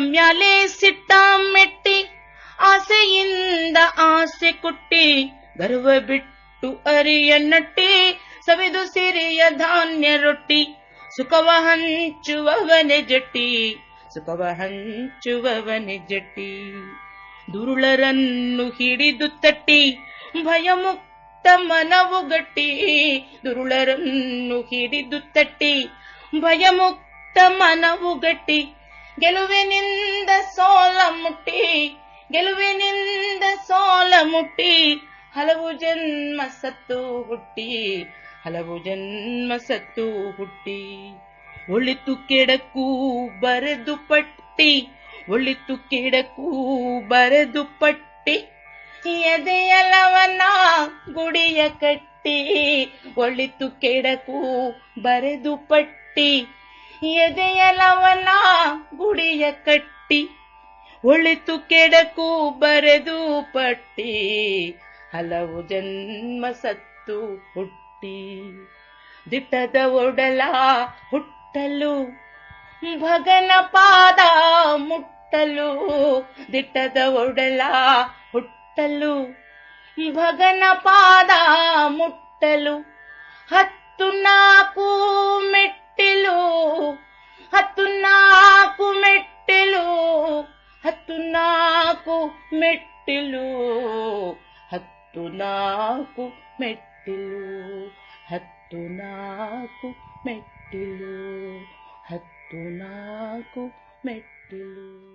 ಮ್ಯಾಲೆ ಸಿಟ್ಟ ಮೆಟ್ಟಿ ಆಸೆಯಿಂದ ಆಸೆ ಕುಟ್ಟಿ ಗರ್ವ ಬಿಟ್ಟು ಅರಿಯ ನಟ್ಟಿ ಸವಿದು ಸಿರಿಯ ಧಾನ್ಯ ರೊಟ್ಟಿ ಸುಖವ ಹಂಚುವವನೆ ಜಟ್ಟಿ ಸುಖವ ಹಂಚುವವನೆ ಜಟ್ಟಿ ದುರುಳರನ್ನು ಹಿಡಿದು ತಟ್ಟಿ ಭಯಮುಕ್ತ ಮನವು ಗಟ್ಟಿ ದುರುಳರನ್ನು ಹಿಡಿದು ತಟ್ಟಿ ಭಯಮುಕ್ತ ಮನವು ಗಟ್ಟಿ ಗೆಲುವಿನಿಂದ ಸೋಲ ಮುಟ್ಟಿ ಗೆಲುವಿನಿಂದ ಸೋಲ ಮುಟ್ಟಿ ಹಲವು ಜನ್ಮ ಸತ್ತು ಹುಟ್ಟಿ ಹಲವು ಜನ್ಮ ಸತ್ತು ಹುಟ್ಟಿ ಒಳಿತು ಕೆಡಕು ಬರೆದು ಪಟ್ಟಿ ಒಳಿತು ಕೆಡಕು ಬರೆದು ಪಟ್ಟಿ ಎದೆಯಲವನ ಗುಡಿಯ ಕಟ್ಟಿ ಒಳಿತು ಕೆಡಕು ಬರೆದು ಪಟ್ಟಿ ಎದೆಯಲವನ ಗುಡಿಯ ಕಟ್ಟಿ ಒಳಿತು ಕೆಡಕು ಬರೆದು ಪಟ್ಟಿ ಹಲವು ಜನ್ಮ ಸತ್ತು ಹುಟ್ಟಿ ದಿಟ್ಟದ ಒಡಲ ಹುಟ್ಟಲು ಭಗನ ಪಾದ ಮುಟ್ಟಲು ದಿಟ್ಟದ ಒಡಲ ಹುಟ್ಟಲು ಭಗನ ಪಾದ ಮುಟ್ಟಲು 14 ಮೆಟ್ಟಿಲು 14 ಮೆಟ್ಟಿಲು 14 ಮೆಟ್ಟಿಲು 14 ಮೆಟ್ಟಿಲು 14 ಮೆಟ್ಟಿಲು 14 ಮೆಟ್ಟಿಲು